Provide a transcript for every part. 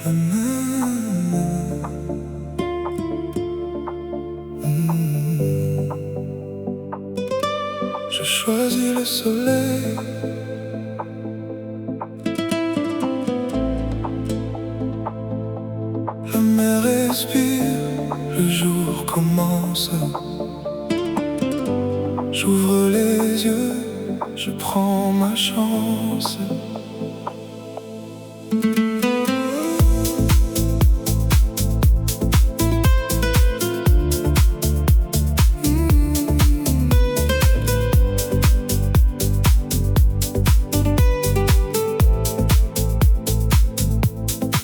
Je choisis le soleil. La mer respire, le jour commence. J'ouvre les yeux, je prends ma chance.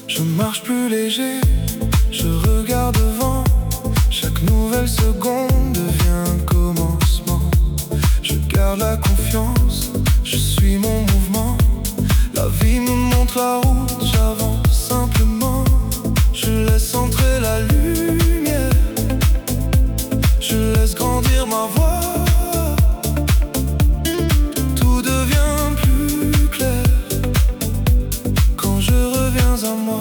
Je marche plus léger, je regarde devant. Chaque nouvelle seconde devient un commencement. Je garde la confiance, je suis mon mouvement. La vie me montre la route, j'avance simplement. Je laisse entrer la lumière, je laisse grandir ma voix. Tout devient plus clair quand je reviens à moi.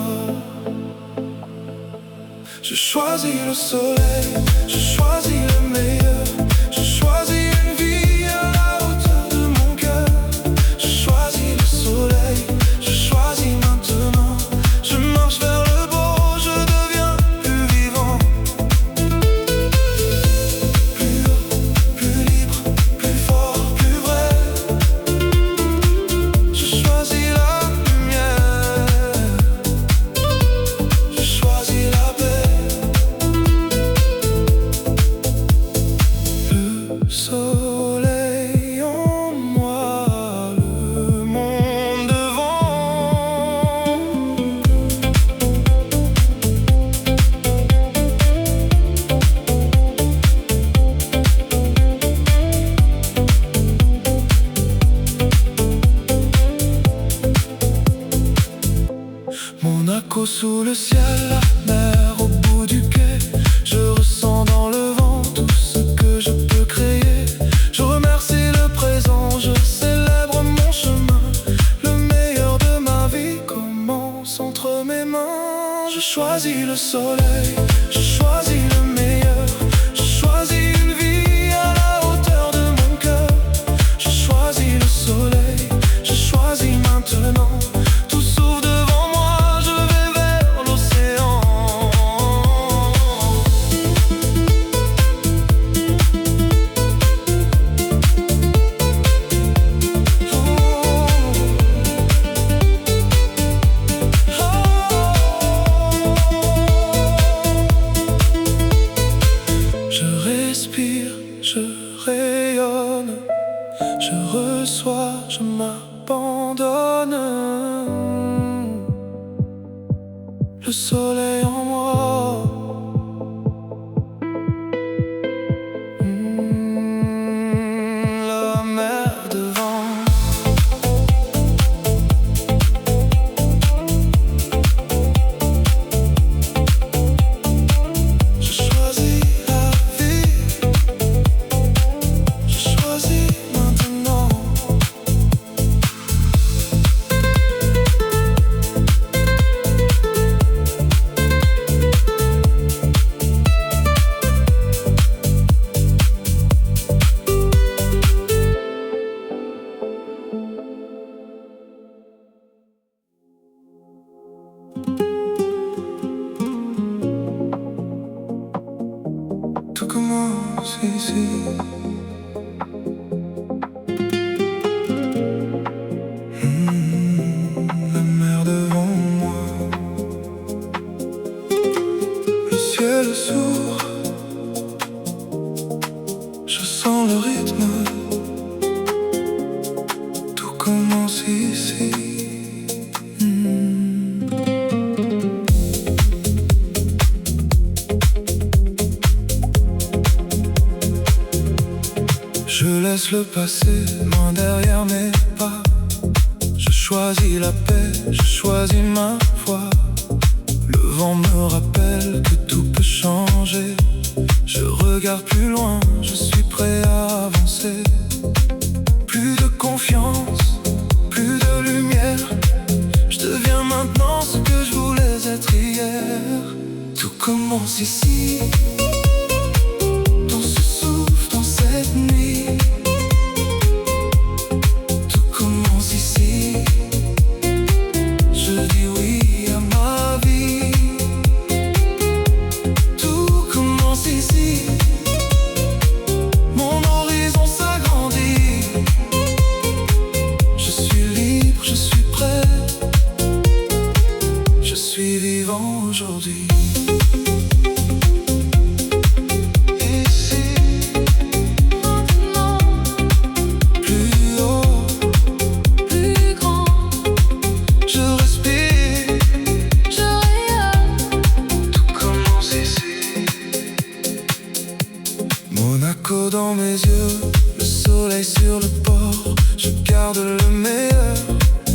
Je choisis le soleil, je choisis le meilleur. Je choisis une vie à la hauteur de mon cœur. Je choisis le soleil, je choisis maintenant. Je marche vers le beau, je deviens plus vivant. Plus haut, plus libre, plus fort, plus vrai. Je choisis la lumière, je choisis la paix. Le soleil en moi, le monde devant. Monaco sous le ciel, la mer au bout du quai. Je ressens dans le vent tout ce que je peux créer. Je remercie le présent, je célèbre mon chemin. Le meilleur de ma vie commence entre mes mains. Je choisis le soleil, je choisis le meilleur. Je choisis une vie à la hauteur de mon cœur. Je choisis le soleil, je choisis maintenant. Tout s'ouvre devant moi, je vais vers l'océan. Je respire, je rayonne. Je reçois, je m'abandonne. Le soleil en moi. La mer devant. Je choisis la vie, je choisis maintenant. Tout commence ici. La mer devant moi. Le ciel s'ouvre, je sens le rythme. Tout commence ici. Je laisse le passé loin derrière mes pas. Je choisis la paix, je choisis ma foi. Le vent me rappelle que tout peut changer. Je regarde plus loin, je suis prêt à avancer. Plus de confiance, plus de lumière. Je deviens maintenant ce que je voulais être. commence ici, dans ce souffle, dans cette nuit. Tout commence ici. Je dis oui à ma vie. Tout commence ici. Mon horizon s'agrandit. Je suis libre, je suis prêt. Je suis vivant aujourd'hui. Monaco dans mes yeux, le soleil sur le port. Je garde le meilleur,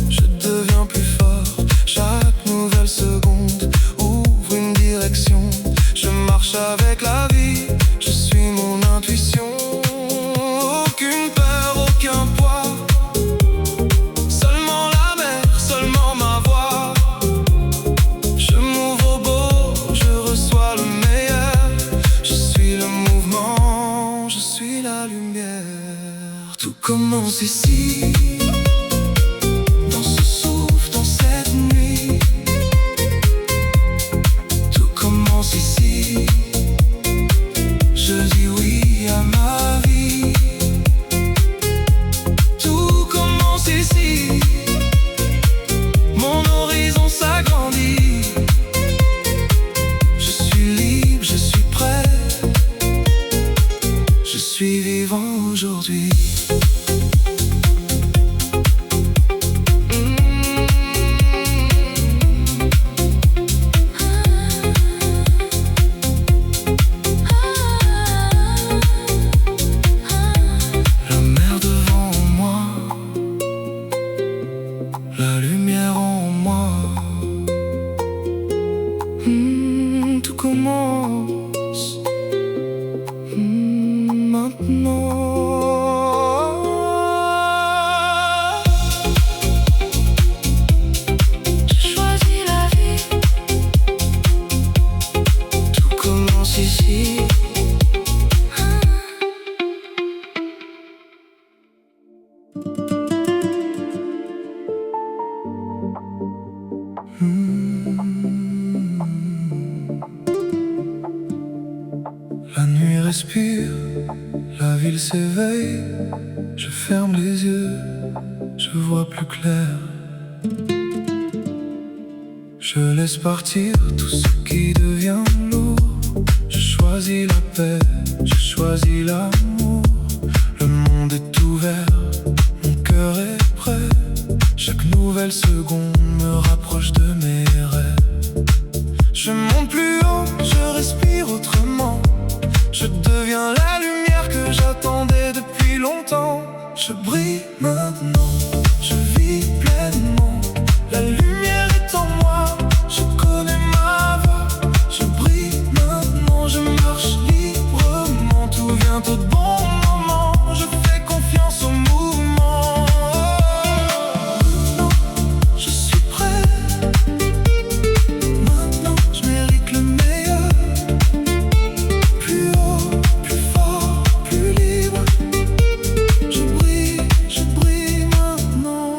je deviens plus fort. Chaque nouvelle seconde ouvre une direction. Je marche avec la vie, je suis mon intuition. Aucune peur, aucun poids, seulement la mer, seulement ma voix. Je m'ouvre au beau, je reçois le meilleur. Je suis le mouvement, je suis la lumière. Tout commence ici, dans ce souffle, dans cette nuit. Tout commence ici. Je dis oui à ma vie. Tout commence ici. Mon horizon s'agrandit. Je suis libre, je suis prêt. Je suis vivant aujourd'hui. La mer devant moi, la lumière en moi. Tout commence maintenant. J'ai choisi la vie. Tout commence ici. La nuit respire, la ville s'éveille. Je ferme les yeux, je vois plus clair. Je laisse partir tout ce qui devient lourd. Je choisis la paix, je choisis l'amour. Le monde est ouvert, mon cœur est prêt. Chaque nouvelle seconde me rapproche de mes rêves. Je monte plus haut, je respire autrement. Je deviens la lumière que j'attendais depuis longtemps. Je brille maintenant, je vis pleinement. La lumière est en moi, je connais ma voix. Je brille maintenant, je marche librement. Tout vient au bon moment, je fais confiance au mouvement. Maintenant, je suis prêt. Maintenant, je mérite le meilleur. Plus haut, plus fort, plus libre. Je brille maintenant.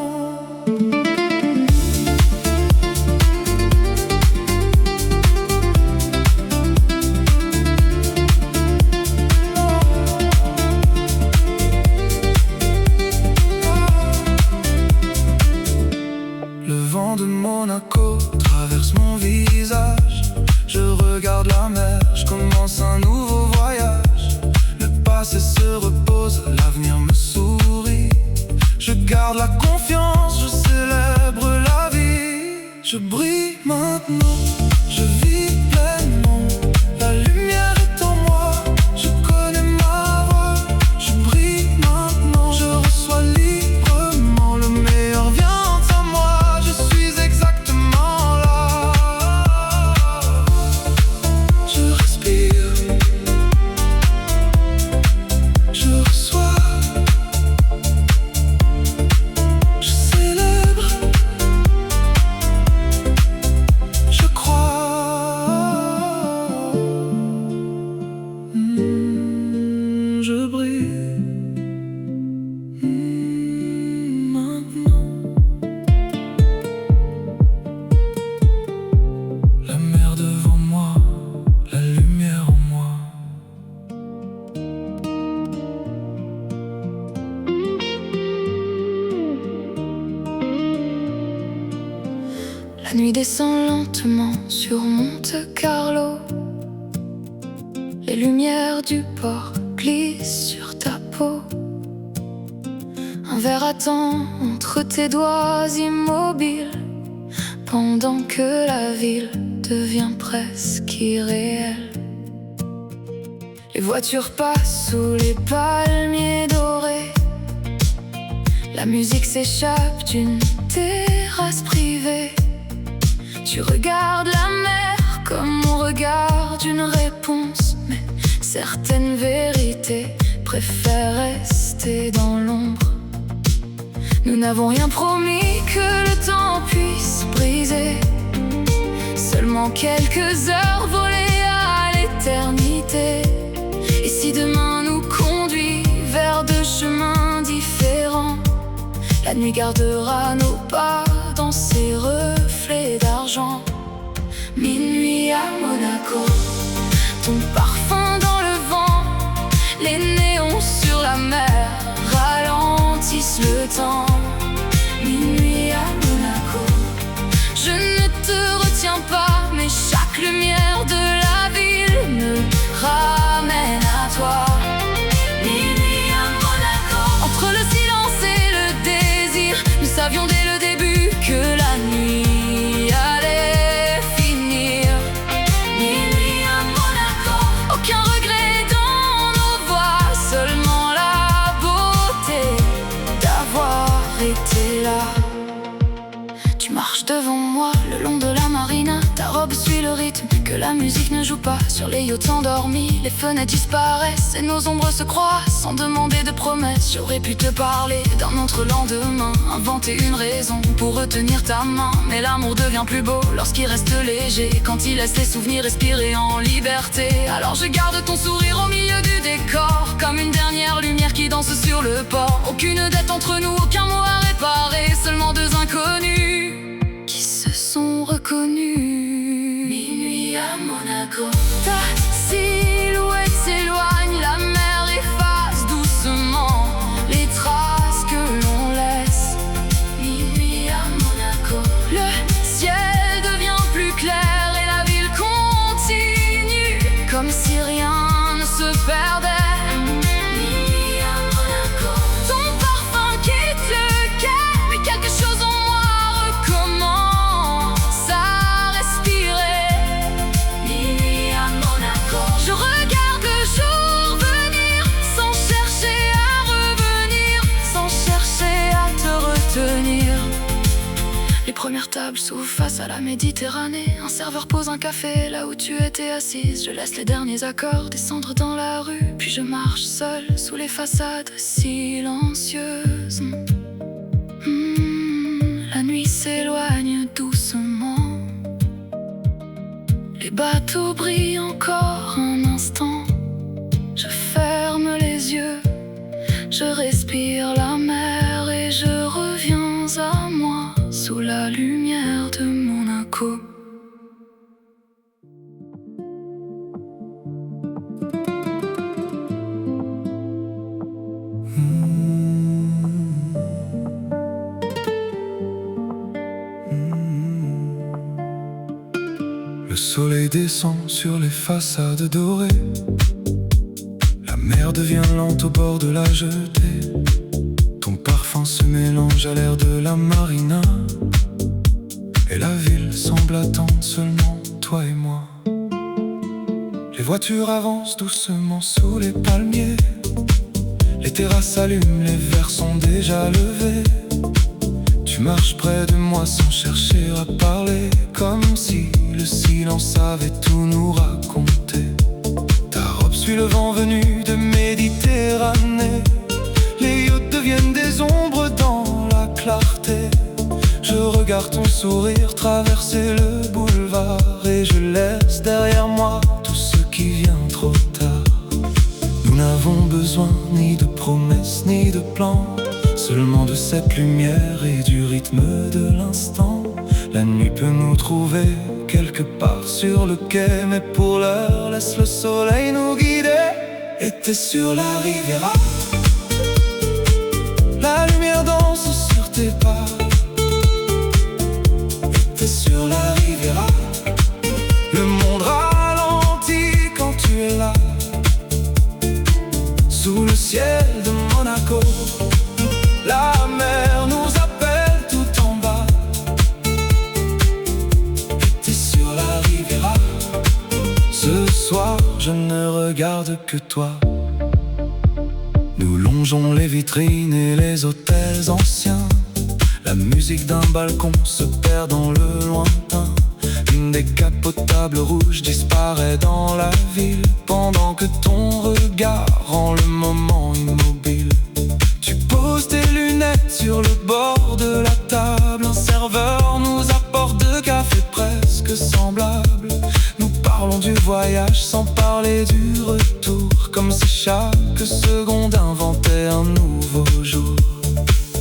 Le vent de Monaco traverse mon visage. Je regarde la mer, je commence un nouveau voyage. Le passé se repose, l'avenir me sourit. Je garde la confiance, je célèbre la vie. Je brille maintenant, je vis pleinement. La lumière est en moi, je connais ma voix. Je brille maintenant, je reçois librement. Le meilleur vient à moi, je suis exactement là. Je respire, je reçois, je célèbre, je crois. La nuit descend lentement sur Monte-Carlo. Les lumières du port glissent sur ta peau. Un verre attend entre tes doigts immobiles, pendant que la ville devient presque irréelle. Les voitures passent sous les palmiers dorés. La musique s'échappe d'une terrasse privée. Tu regardes la mer comme on regarde une réponse, mais certaines vérités préfèrent rester dans l'ombre. Nous n'avons rien promis que le temps puisse briser, seulement quelques heures volées à l'éternité. Et si demain nous conduit vers deux chemins différents, la nuit gardera nos pas dans ses reflets d'argent. Minuit à Monaco, ton parfum dans le vent, les néons sur la mer ralentissent le temps. Minuit à Monaco, je ne te retiens pas, mais chaque lumière de la ville me ramène à toi. Minuit à Monaco, entre le silence et le désir, nous savions dès le début que la nuit allait finir. Minuit à Monaco, aucun regret dans nos voix, seulement la beauté d'avoir été là. Tu marches devant moi le long de la marina, ta robe suit le rythme que la musique ne joue pas. Sur les yachts endormis, les fenêtres disparaissent et nos ombres se croisent sans demander de promesses. J'aurais pu te parler d'un autre lendemain, inventer une raison pour retenir ta main, mais l'amour devient plus beau lorsqu'il reste léger, quand il laisse les souvenirs respirer en liberté. Alors je garde ton sourire au milieu du décor, comme une dernière lumière qui danse sur le port. Aucune dette entre nous, aucun mot à réparer, seulement deux inconnus qui se sont reconnus. Minuit à Monaco, ta silhouette s'éloigne, la mer efface doucement les traces que l'on laisse. Minuit à Monaco, le ciel devient plus clair et la ville continue comme si rien ne se perdait. Minuit à Monaco, ton parfum quitte le quai, mais quelque chose en moi recommence à respirer. Minuit à Monaco, je regarde le jour venir sans chercher à revenir, sans chercher à te retenir. Les premières tables s'ouvrent face à la Méditerranée. Un serveur pose un café là où tu étais assise. Je laisse les derniers accords descendre dans la rue, puis je marche seule sous les façades silencieuses. La nuit s'éloigne doucement. Les bateaux brillent encore un instant. Je ferme les yeux, je respire la mer et je reviens à moi sous la lumière de Monaco. Le soleil descend sur les façades dorées. La mer devient lente au bord de la jetée. Ton parfum se mélange à l'air de la marina, et la ville semble attendre seulement toi et moi. Les voitures avancent doucement sous les palmiers. Les terrasses s'allument, les verres sont déjà levés. Tu marches près de moi sans chercher à parler, comme si le silence avait tout nous raconté. Ta robe suit le vent venu de Méditerranée. Les yachts deviennent des ombres dans la clarté. Je regarde ton sourire traverser le boulevard, et je laisse derrière moi tout ce qui vient trop tard. Nous n'avons besoin ni de promesses ni de plans, seulement de cette lumière et du rythme de l'instant. La nuit peut nous trouver quelque part sur le quai, mais pour l'heure laisse le soleil nous guider. Et t'es sur la Riviera, la lumière danse sur tes pas. Et t'es sur regarde que toi. Nous longeons les vitrines et les hôtels anciens. La musique d'un balcon se perd dans le lointain. Une décapotable rouge disparaît dans la ville, pendant que ton regard rend le moment immobile. Tu poses tes lunettes sur le bord de la table. Un serveur nous apporte deux cafés presque semblables. Nous parlons du voyage sans parler du retour, comme si chaque seconde inventait un nouveau jour.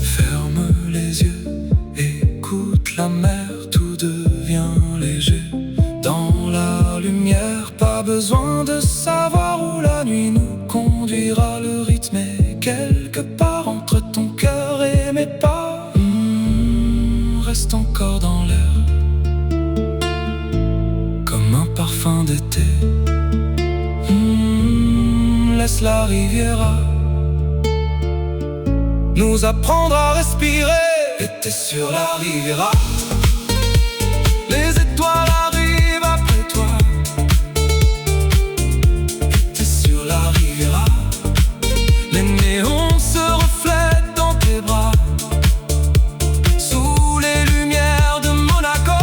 Ferme les yeux, écoute la mer, tout devient léger. Dans la lumière, pas besoin de savoir où la nuit nous conduira. Le rythme est quelque part entre ton cœur et mes pas. Reste encore dans l'air, comme un parfum d'été. Laisse la Riviera nous apprendre à respirer. Et t'es sur la Riviera, les étoiles arrivent après toi. Et t'es sur la Riviera, les néons se reflètent dans tes bras. Sous les lumières de Monaco,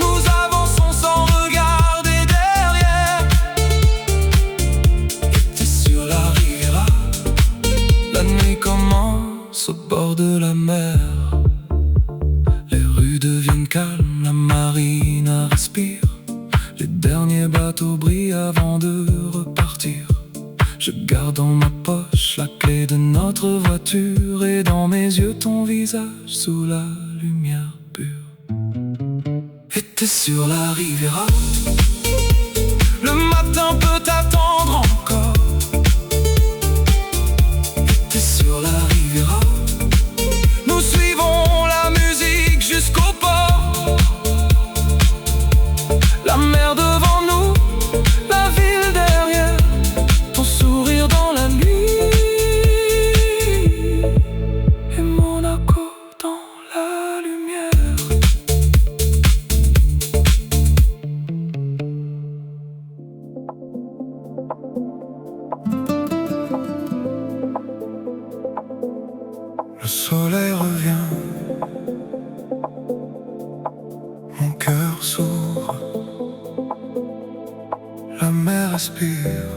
nous avançons sans regarder derrière. Et t'es sur la Riviera, la nuit commence au bord de la mer. Les rues deviennent calmes, la marina respire. Les derniers bateaux brillent avant de repartir. Je garde dans ma poche la clé de notre voiture, et dans mes yeux ton visage sous la lumière pure. Et t'es sur la Riviera, le matin peut t'attendre encore. Et t'es sur la Riviera, nous suivons la musique jusqu'au port. La mer devant nous, la ville derrière, ton sourire dans la nuit, et Monaco dans la lumière. Le soleil revient, mon cœur s'ouvre, la mer respire,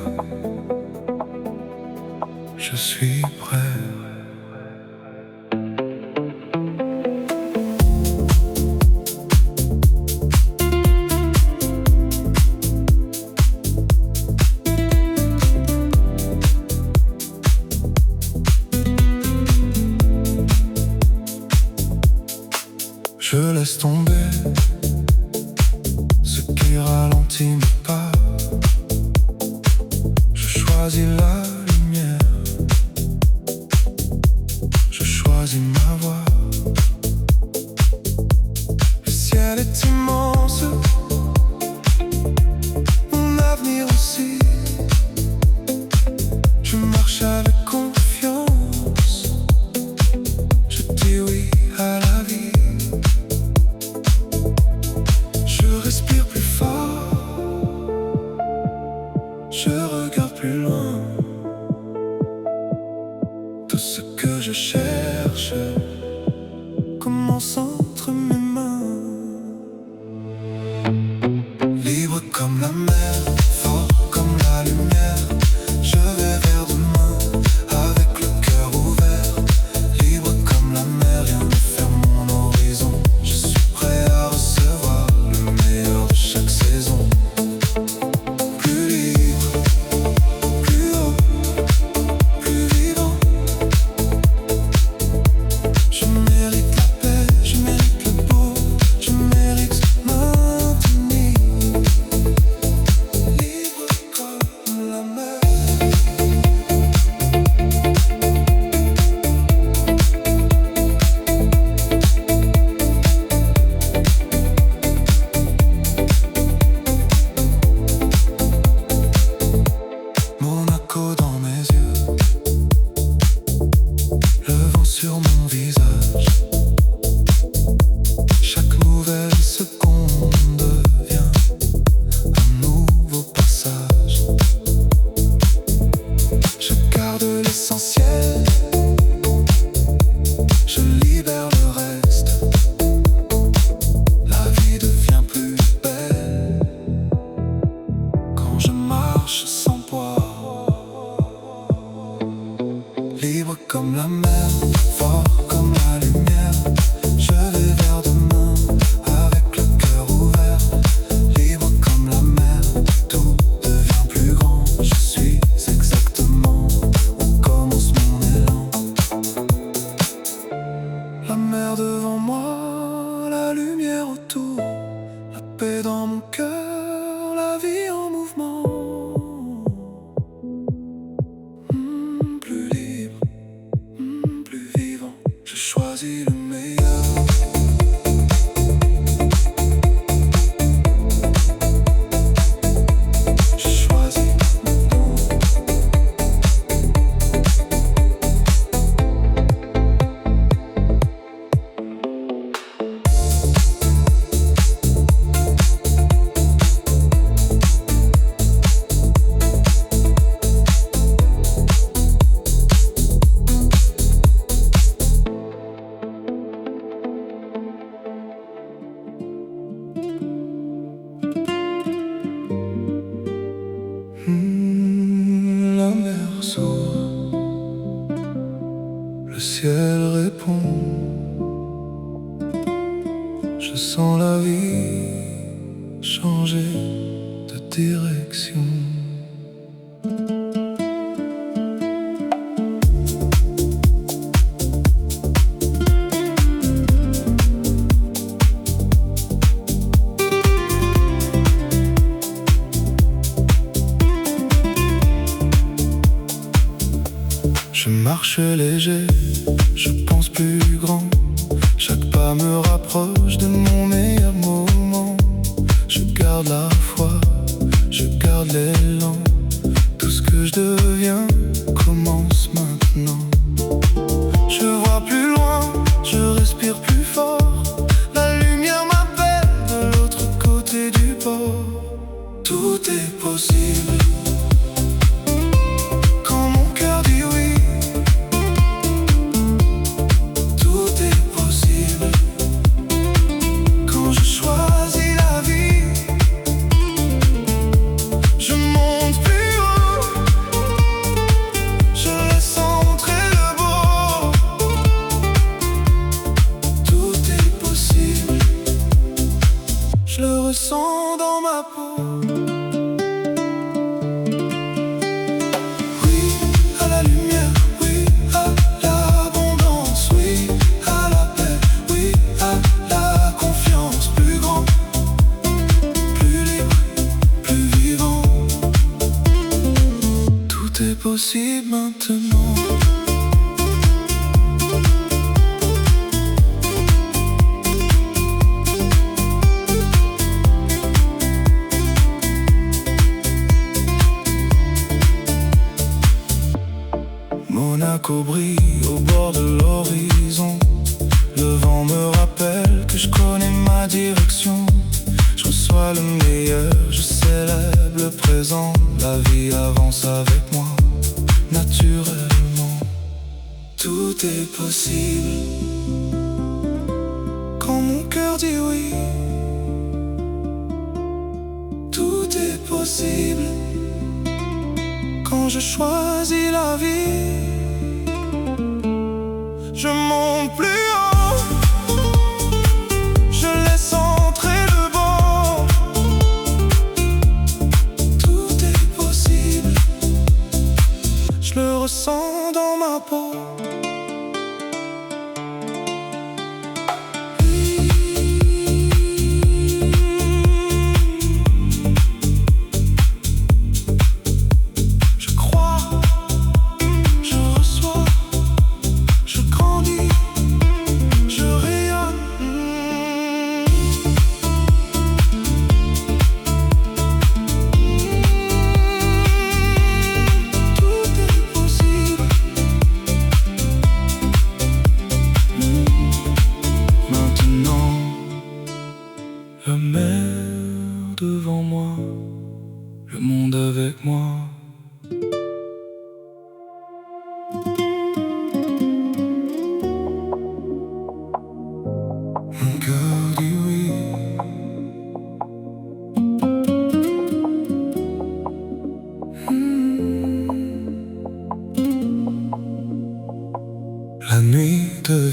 je suis prêt. Je laisse tomber ce qui ralentit mes pas. Je choisis la lumière, je choisis ma voie. Le ciel est immense, mon avenir aussi. Je marche avec confiance, je dis oui à la vie. Je respire plus fort, je regarde plus loin. Tout ce que je cherche commence entre mes mains. Libre comme la mer, fort comme la lumière, je vais vers demain avec le cœur ouvert. Libre comme la mer, rien ne ferme mon horizon. Je suis prêt à recevoir le meilleur de chaque saison. Plus libre, plus haut, plus vivant. Je mérite la paix, je mérite le beau, je mérite ce maintenir. Libre comme la mer. Monaco dans mes yeux, le vent sur mon visage. Chaque nouvelle seconde devient un nouveau passage. libère le reste. La vie devient plus belle quand je marche sans poids. Libre comme la mer, fort comme la lumière, je vais vers demain avec le cœur ouvert. Libre comme la mer, tout devient plus grand. Je suis exactement où commence mon élan. La mer devant moi, la lumière autour, la paix dans mon cœur, la vie en mouvement. Plus libre, plus vivant, je choisis le meilleur. Je choisis mon nom. La mer s'ouvre, le ciel répond. Je sens la vie changer de direction. Je marche léger, je pense plus grand. Chaque pas me rapproche de mon meilleur moment. Je garde la foi, je garde l'élan. Tout ce que je deviens commence maintenant. Je vois plus loin, je respire plus fort. La lumière m'appelle de l'autre côté du port. Tout est possible quand mon cœur dit oui. Je le ressens dans ma peau. Oui à la lumière, oui à l'abondance, oui à la paix, oui à la confiance. Plus grand, plus libre, plus vivant. Tout est possible maintenant. Monaco brille au bord de l'horizon. Le vent me rappelle que je connais ma direction. Je reçois le meilleur, je célèbre le présent. La vie avance avec moi, naturellement. Tout est possible quand mon cœur dit oui. Tout est possible quand je choisis la vie. Je monte plus haut, je laisse entrer le beau. Tout est possible, je le ressens dans ma peau. Je crois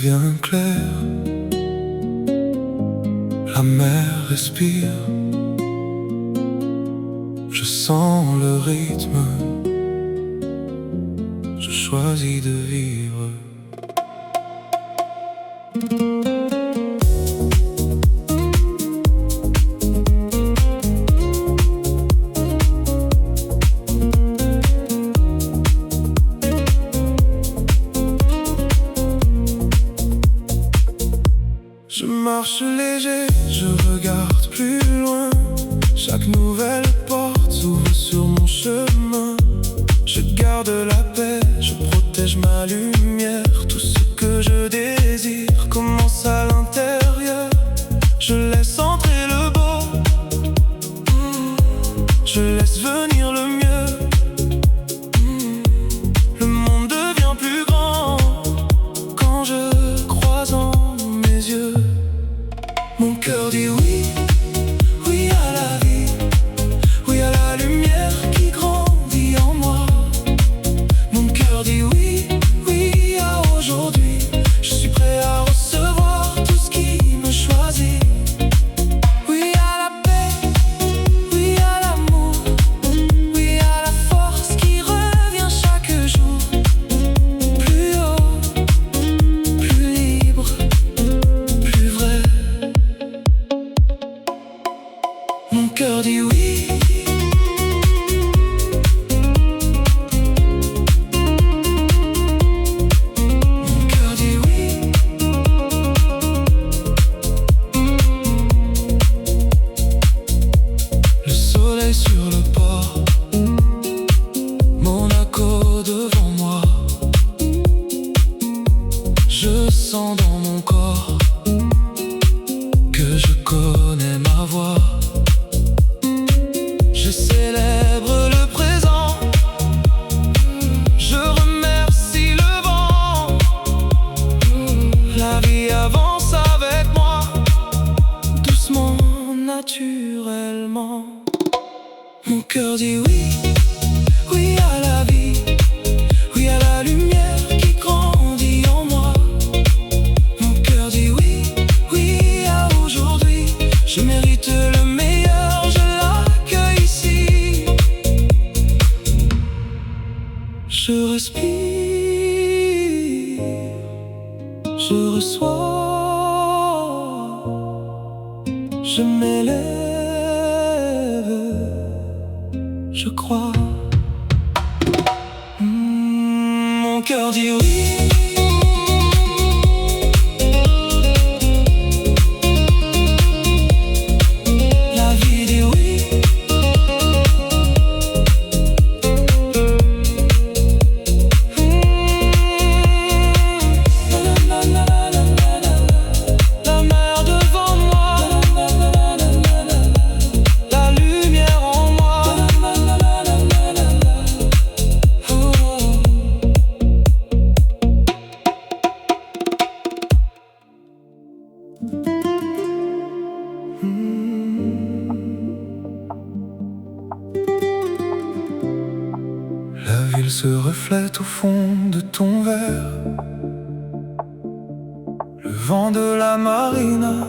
devient clair. La mer respire. Je sens le rythme. Je choisis de vivre. Je marche léger, je regarde plus loin. Chaque nouvelle porte s'ouvre sur mon chemin. Je garde la paix, je protège ma lumière. Tout ce que je désire commence à l'intérieur. Je laisse entrer le beau, je laisse venir le mieux. Le monde devient plus grand quand je croise en mes yeux. Mon cœur dit oui, oui à la vie, oui à la lumière qui grandit en moi. Mon cœur dit oui, oui à aujourd'hui. Je suis prêt à recevoir tout ce qui me choisit. Oui à la paix, oui à l'amour, oui à la force qui revient chaque jour. Plus haut, plus libre, plus vrai. Mon cœur dit oui. Mon cœur dit oui. Le soleil sur le port, Monaco devant moi. Je sens dans mon corps que je connais ma voix. Je célèbre le présent, je remercie le vent. La vie avance avec moi, doucement, naturellement. Mon cœur dit oui, oui à la vie, oui à la lumière qui grandit en moi. Mon cœur dit oui, oui à aujourd'hui. Je mérite le meilleur, je l'accueille ici. Je respire, je reçois, je m'élève, je crois. Mon cœur dit oui. La vie dit oui. La mer devant moi, la lumière en moi. La ville se reflète au fond de ton verre. Le vent de la marina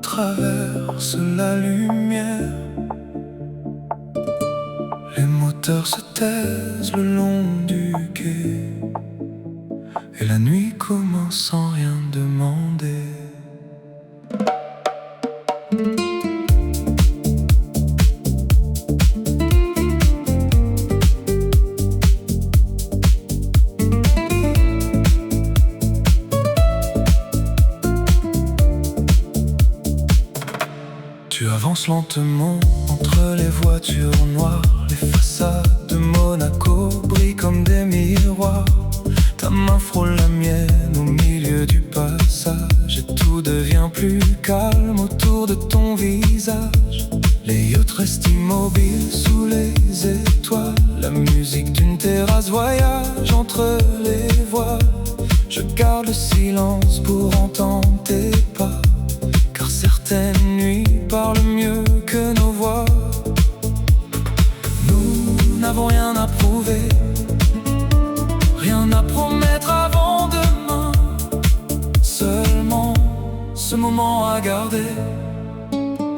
traverse la lumière. Les moteurs se taisent le long du quai, et la nuit commence sans rien demander. Tu avances lentement entre les voitures noires. Les façades de Monaco brillent comme des miroirs. Ta main frôle la mienne au milieu du passage, et tout devient plus calme autour de ton visage. Les yachts restent immobiles sous les étoiles. La musique d'une terrasse voyage entre les voiles. Je garde le silence pour entendre tes pas, car certaines nuits parlent mieux que nos voix. Nous n'avons rien à prouver, rien à promettre avant demain. ce moment à garder,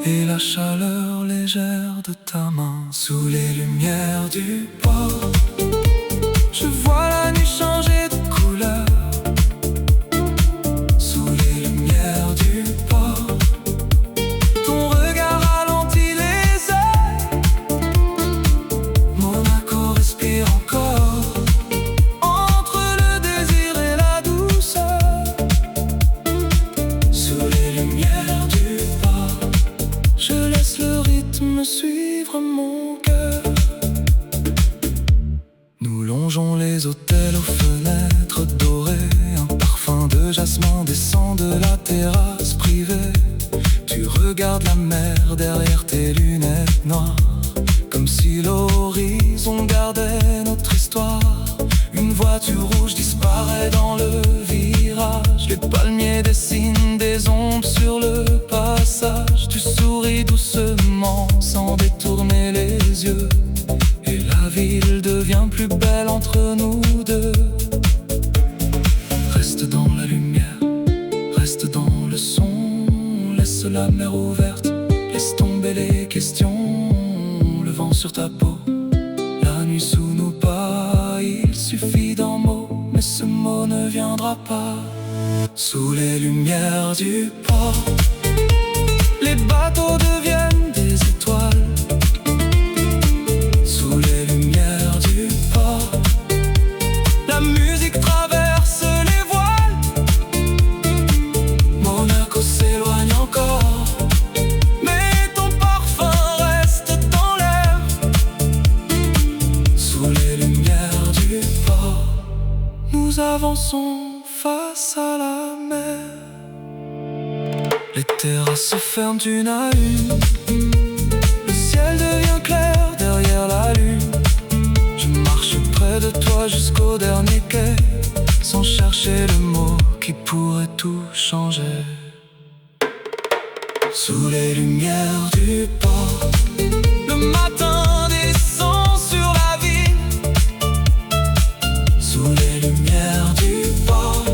et la chaleur légère de ta main sous les lumières du port. Je vois la nuit changer de couleur sous les lumières du port. Ton regard ralentit les heures, Monaco respire encore entre le désir et la douceur. Sous les lumières du port, je laisse le rythme suivre mon cœur. Nous longeons les hôtels aux fenêtres dorées. Un parfum de jasmin descend de la terrasse privée. Tu regardes la mer derrière tes lunettes noires, comme si l'horizon gardait notre histoire. Une voiture rouge disparaît dans le virage. Les palmiers dessinent des ombres sur le passage. Tu souris doucement sans détourner les yeux, et la ville devient plus belle entre nous deux. Reste dans la lumière, reste dans le son. Laisse la mer ouverte, laisse tomber les questions. Le vent sur ta peau, la nuit sous nos pas. Il suffit d'un mot, mais ce mot ne viendra pas. Sous les lumières du port, les bateaux deviennent des étoiles. Sous les lumières du port, la musique traverse les voiles. Monaco s'éloigne encore, mais ton parfum reste dans l'air. Sous les lumières du port, nous avançons face à la mer. Les terrasses se ferment une à une. Le ciel devient clair derrière la lune. Je marche près de toi jusqu'au dernier quai, sans chercher le mot qui pourrait tout changer. Sous les lumières du port, le matin descend sur la ville. Sous les lumières du port,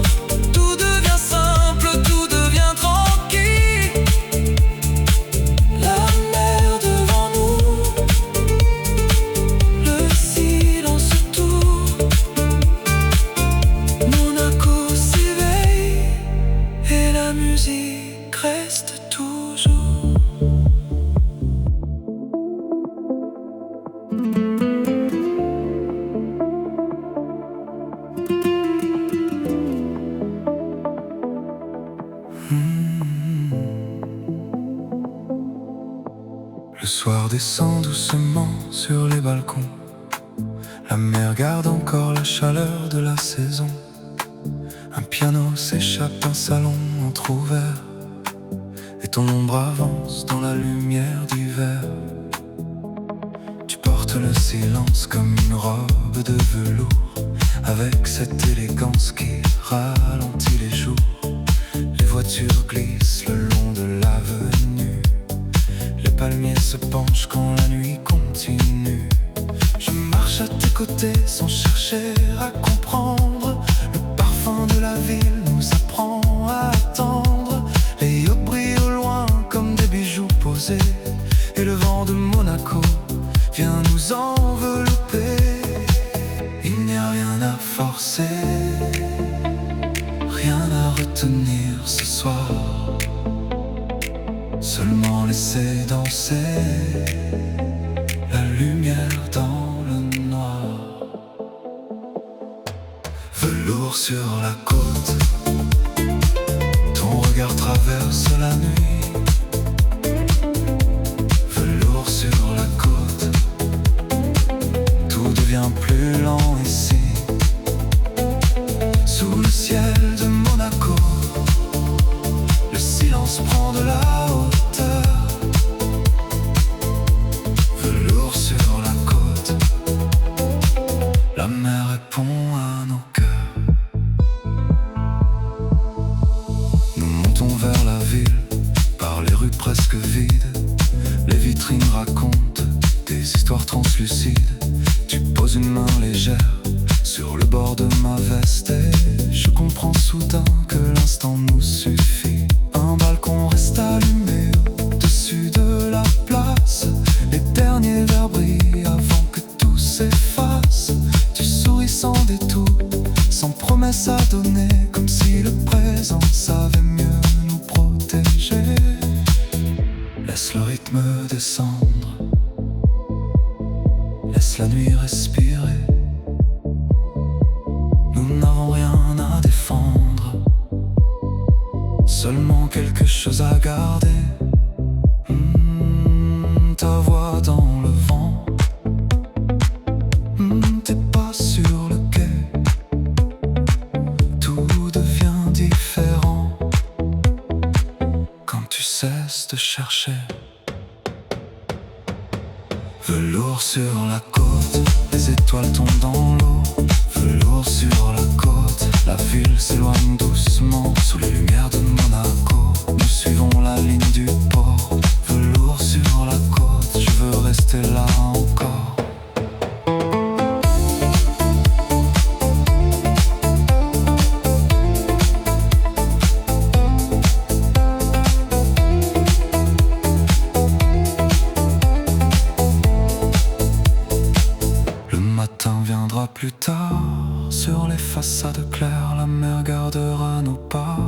tout devient simple, tout devient tranquille. La mer devant nous, le silence autour. Monaco s'éveille et la musique reste toujours. Le soir descend doucement sur les balcons. La mer garde encore la chaleur de la saison. Un piano s'échappe d'un salon entrouvert, et ton ombre avance dans la lumière d'hiver. Tu portes le silence comme une robe de velours, avec cette élégance qui ralentit les jours. Les voitures glissent le long de l'avenue. Les palmiers se penchent quand la nuit continue. Je marche à tes côtés sans chercher à comprendre. Le parfum de la ville nous apprend à attendre. Les yachts brillent au loin comme des bijoux posés, et le vent de Monaco vient nous envelopper. Il n'y a rien à forcer, rien à retenir ce soir. Seulement laisser danser la lumière dans le noir. Velours sur la côte, ton regard traverse la nuit. Velours sur la côte, tout devient plus lent ici. Sous le ciel de Monaco, le silence prend de la hauteur. Velours sur la côte, la mer répond à nos cœurs. Nous montons vers la ville, par les rues presque vides. Les vitrines racontent des histoires translucides. Tu poses une main légère sur le bord de ma veste, et je comprends soudain que l'instant nous suffit. Un balcon descendre. Laisse la nuit respirer. Nous n'avons rien à défendre, seulement quelque chose à garder. Ta voix dans le vent. T'es pas sur le quai. Tout devient différent quand tu cesses de chercher. Velours sur la côte, les étoiles tombent dans l'eau. Velours sur la côte, la ville s'éloigne doucement sous les lumières de Monaco. Nous suivons la ligne du port. Velours sur la côte, je veux rester là encore. Le matin viendra plus tard. Sur les façades claires, la mer gardera nos pas.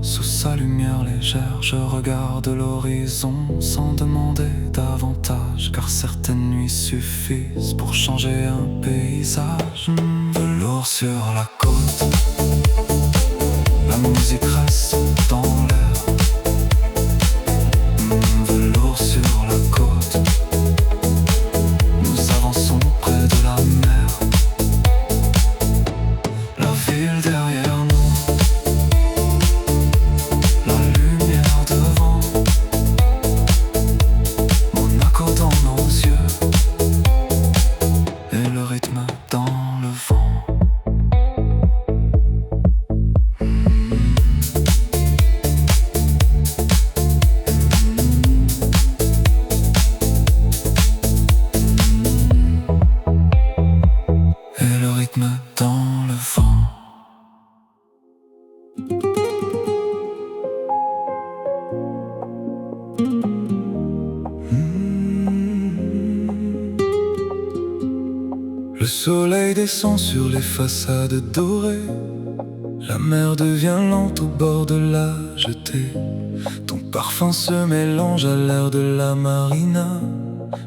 Sous sa lumière légère, je regarde l'horizon sans demander davantage, car certaines nuits suffisent pour changer un paysage. Velours sur la côte, la musique reste dans l'air. Velours sur la côte, nous avançons près de la mer. La ville derrière nous, la lumière devant, Monaco dans nos yeux, et le rythme dans le vent. Et le rythme dans le vent. Le soleil descend sur les façades dorées. La mer devient lente au bord de la jetée. Ton parfum se mélange à l'air de la marina,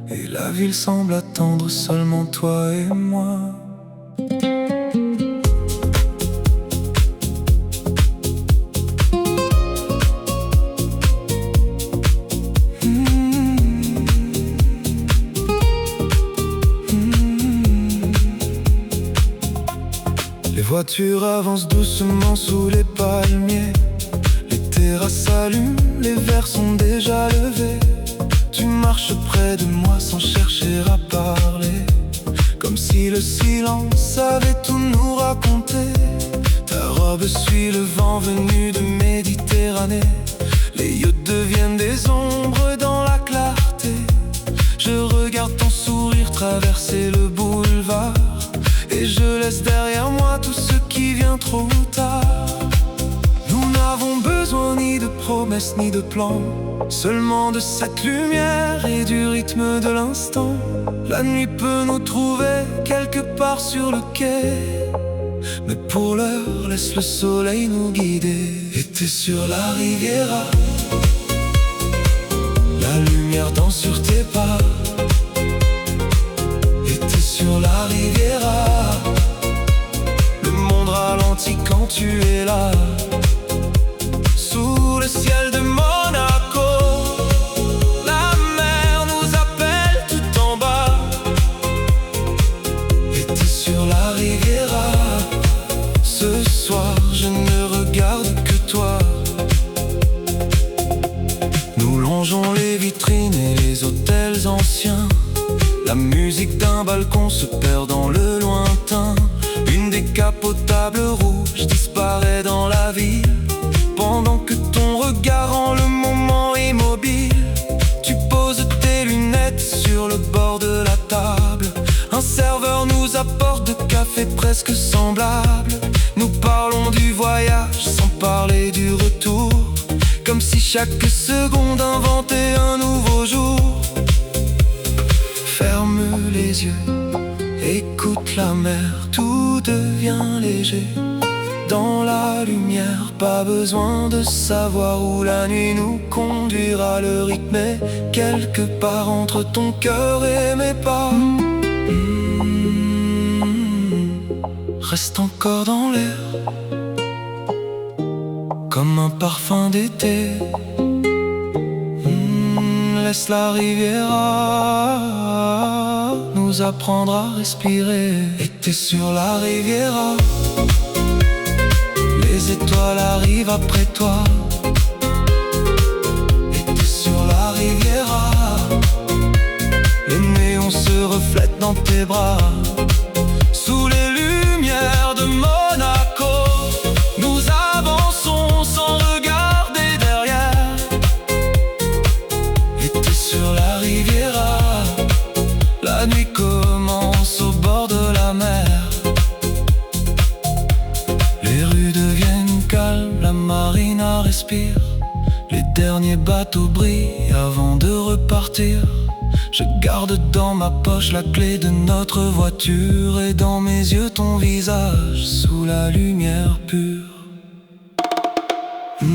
et la ville semble attendre seulement toi et moi. Les voitures avancent doucement sous les palmiers. Les terrasses s'allument, les verres sont déjà levés. Tu marches près de moi sans chercher à parler, comme si le silence savait tout nous raconter. Ta robe suit le vent venu de Méditerranée. Les yachts deviennent des ombres dans la clarté. Je regarde ton sourire traverser le boulevard, et je laisse derrière moi tout ce qui vient trop tard. Nous n'avons besoin ni de promesses ni de plans, seulement de cette lumière et du rythme de l'instant. La nuit peut nous trouver quelque part sur le quai, mais pour l'heure, laisse le soleil nous guider. Et t'es sur la Riviera, la lumière danse sur tes pas. Et t'es sur la Riviera, le monde ralentit quand tu es là. Sous le ciel de Monaco, la mer nous appelle tout en bas. Et t'es sur la Riviera, ce soir je ne regarde que toi. Nous longeons les vitrines et les hôtels anciens. La musique d'un balcon se perd dans le lointain. Une décapotable rouge disparaît dans la ville, pendant que ton regard rend le moment immobile. Tu poses tes lunettes sur le bord de la table. Un serveur nous apporte de café presque semblable. Nous parlons du voyage sans parler du retour, comme si chaque seconde inventait un nouveau jour. Ferme les yeux, écoute la mer, tout devient léger. dans la lumière. Pas besoin de savoir où la nuit nous conduira. Le rythme est quelque part entre ton cœur et mes pas. Reste encore dans l'air, comme un parfum d'été. Laisse la Riviera nous apprendre à respirer. Et t'es sur la Riviera, les étoiles arrivent après toi. Et t'es sur la Riviera, les néons se reflètent dans tes bras. Sous les lumières de Monaco, nous avançons sans regarder derrière. Et t'es sur la Riviera, la nuit commence au bord de la mer. Les rues deviennent calmes, la marina respire. Les derniers bateaux brillent avant de repartir. Je garde dans ma poche la clé de notre voiture, et dans mes yeux ton visage sous la lumière pure. Et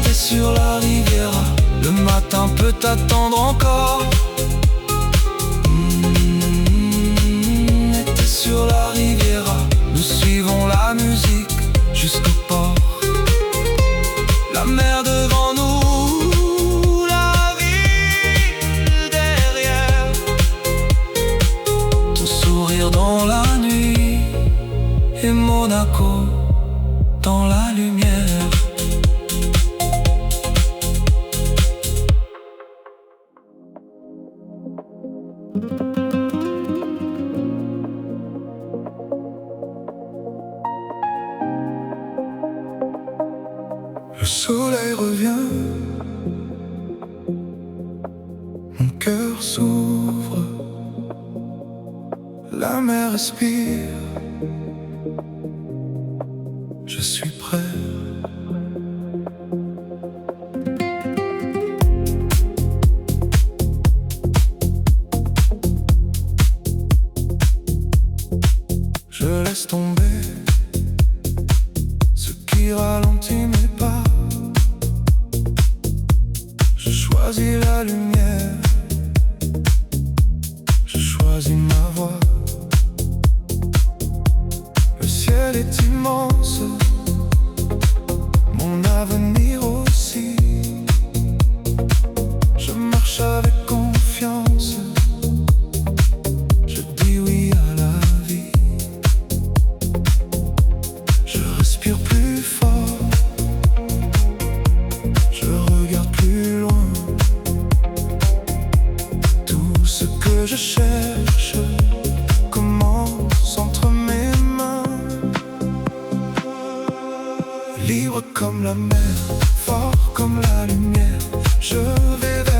t'es sur la Riviera, le matin peut t'attendre encore. Et t'es sur la Riviera, nous suivons la musique jusqu'au port. La mer devant nous, la ville derrière. Ton sourire dans la nuit et Monaco dans la lumière. Le soleil revient, mon cœur s'ouvre, la mer respire, je suis prêt. Je laisse tomber ce qui ralentit mes pas. Je choisis la lumière, je choisis ma voie. Le ciel est immense, mon avenir aussi. Je marche avec confiance, je dis oui à la vie. Je respire plus fort, je regarde plus loin. Tout ce que je cherche commence entre mes mains. Libre comme la mer, fort comme la lumière, je vais vers